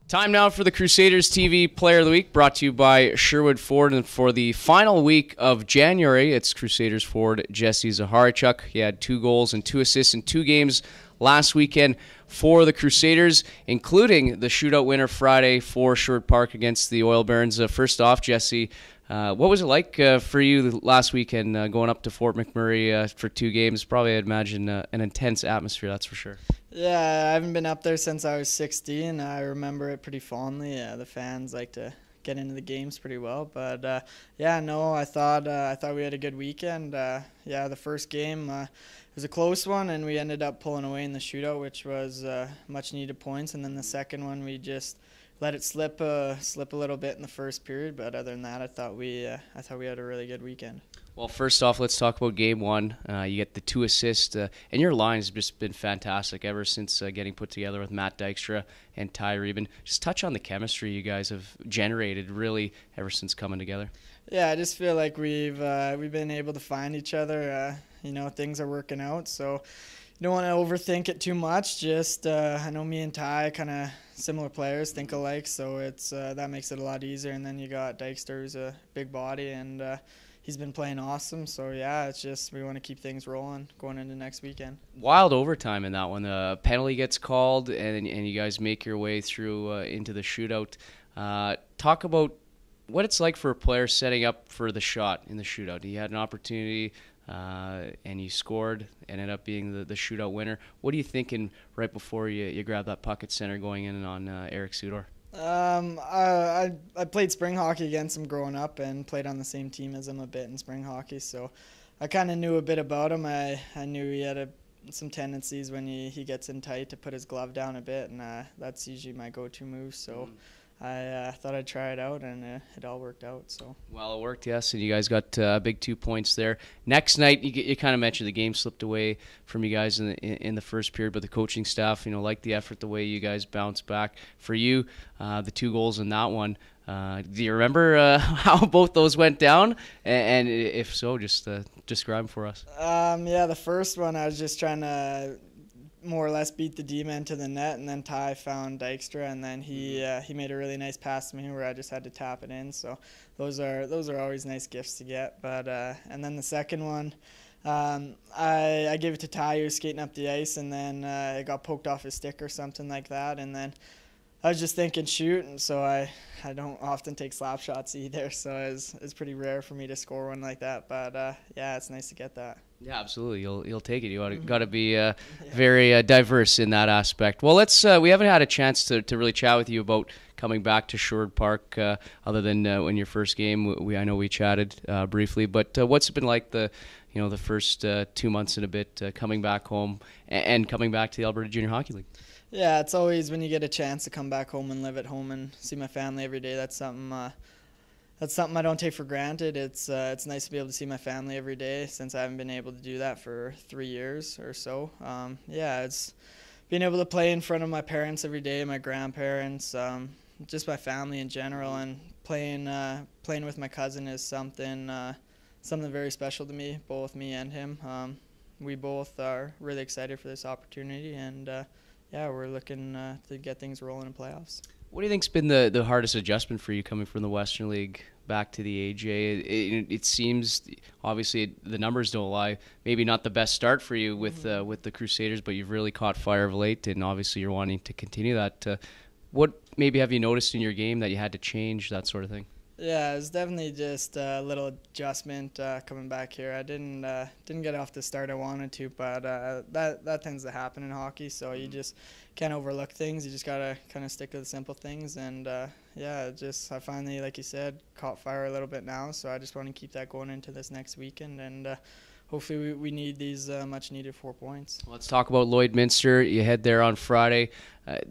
Time now for the Crusaders TV Player of the Week, brought to you by Sherwood Ford. And for the final week of January, it's Crusaders forward Jesse Zaharichuk. He had 2 goals and 2 assists in 2 games last weekend for the Crusaders, including the shootout winner Friday for Sherwood Park against the Oil Barons. First off, Jesse, what was it like for you last weekend going up to Fort McMurray for 2 games? Probably, I'd imagine, an intense atmosphere, that's for sure. Yeah, I haven't been up there since I was 16. I remember it pretty fondly. The fans like to get into the games pretty well, but yeah, no, I thought we had a good weekend. Yeah, the first game it was a close one, and we ended up pulling away in the shootout, which was much needed points. And then the second one, we just let it slip a little bit in the first period. But other than that, I thought we had a really good weekend. Well, first off, let's talk about game 1. You get the 2 assists, and your line has just been fantastic ever since getting put together with Matt Dykstra and Ty Reben. Just touch on the chemistry you guys have generated really ever since coming together. Yeah, I just feel like we've been able to find each other. Things are working out, so you don't want to overthink it too much. Just I know me and Ty kind of similar players, think alike, so it's that makes it a lot easier. And then you got Dykstra, who's a big body, and he's been playing awesome. So yeah, it's just we want to keep things rolling going into next weekend. Wild overtime in that one. The penalty gets called, and you guys make your way through into the shootout. Talk about what it's like for a player setting up for the shot in the shootout. You had an opportunity, and you scored, ended up being the shootout winner. What are you thinking right before you grab that puck at center going in on Eric Sudor? I played spring hockey against him growing up and played on the same team as him a bit in spring hockey, so I kind of knew a bit about him. I knew he had some tendencies when he gets in tight to put his glove down a bit, and that's usually my go-to move. So I thought I'd try it out, and it all worked out. So well, it worked, yes, and you guys got big 2 points there. Next night, you kind of mentioned the game slipped away from you guys in the first period, but the coaching staff, liked the effort, the way you guys bounced back. For you, the 2 goals in that one, do you remember how both those went down? And if so, just describe them for us. Yeah, the first one, I was just trying to more or less beat the D-man to the net, and then Ty found Dykstra, and then he made a really nice pass to me where I just had to tap it in. So those are always nice gifts to get. But and then the second one, I gave it to Ty, who was skating up the ice, and then it got poked off his stick or something like that, and then I was just thinking shoot, and so I don't often take slap shots either, so it's pretty rare for me to score one like that. But yeah, it's nice to get that. Yeah, absolutely. You'll take it. You got to be very diverse in that aspect. Well, we haven't had a chance to really chat with you about coming back to Sherwood Park, other than in your first game. I know we chatted briefly, but what's it been like the first 2 months and a bit coming back home and coming back to the Alberta Junior Hockey League? Yeah, it's always when you get a chance to come back home and live at home and see my family every day. That's something I don't take for granted. It's nice to be able to see my family every day since I haven't been able to do that for 3 years or so. Yeah, it's being able to play in front of my parents every day, my grandparents, just my family in general, and playing with my cousin is something very special to me, both me and him. We both are really excited for this opportunity, and yeah, we're looking to get things rolling in playoffs. What do you think's been the hardest adjustment for you coming from the Western League back to the AJ? It seems, obviously, the numbers don't lie. Maybe not the best start for you with the Crusaders, but you've really caught fire of late, and obviously you're wanting to continue that. What maybe have you noticed in your game that you had to change, that sort of thing? Yeah, it's definitely just a little adjustment coming back here. I didn't get off the start I wanted to, but that tends to happen in hockey. So you just can't overlook things. You just gotta kind of stick to the simple things. And yeah, I finally, like you said, caught fire a little bit now. So I just want to keep that going into this next weekend, and hopefully we need these much needed 4 points. Let's talk about Lloydminster. You head there on Friday.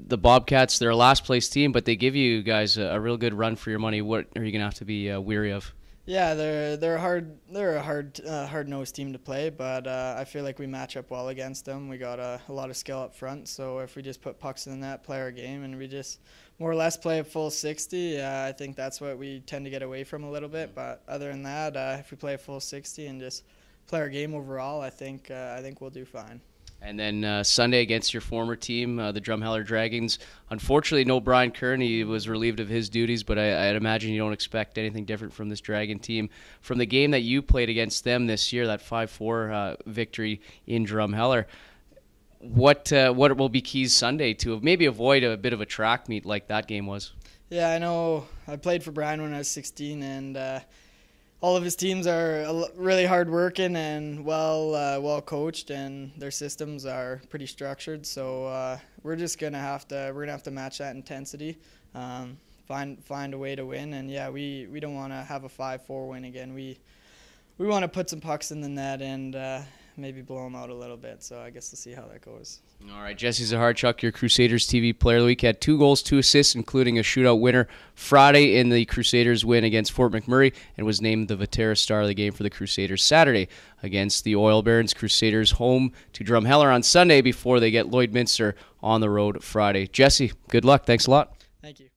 The Bobcats, they're a last place team, but they give you guys a real good run for your money. What are you gonna have to be weary of? Yeah, they're a hard-nosed team to play, but I feel like we match up well against them. We got a lot of skill up front, so if we just put pucks in the net, play our game, and we just more or less play a full 60, I think that's what we tend to get away from a little bit. But other than that, if we play a full 60 and just play our game overall, I think we'll do fine. And then Sunday against your former team, the Drumheller Dragons. Unfortunately, no Brian Kern. He was relieved of his duties, but I'd imagine you don't expect anything different from this Dragon team. From the game that you played against them this year, that 5-4 victory in Drumheller, what will be keys Sunday to maybe avoid a bit of a track meet like that game was? Yeah, I know. I played for Brian when I was 16, and all of his teams are really hard working and well coached, and their systems are pretty structured. So we're just gonna have to match that intensity, find a way to win. And yeah, we don't want to have a 5-4 win again. We want to put some pucks in the net and maybe blow them out a little bit. So I guess we'll see how that goes. All right, Jesse Zaharichuk, your Crusaders TV Player of the Week, had 2 goals, 2 assists, including a shootout winner Friday in the Crusaders win against Fort McMurray, and was named the Vatera Star of the game for the Crusaders Saturday against the Oil Barons. Crusaders home to Drumheller on Sunday before they get Lloydminster on the road Friday. Jesse, good luck. Thanks a lot. Thank you.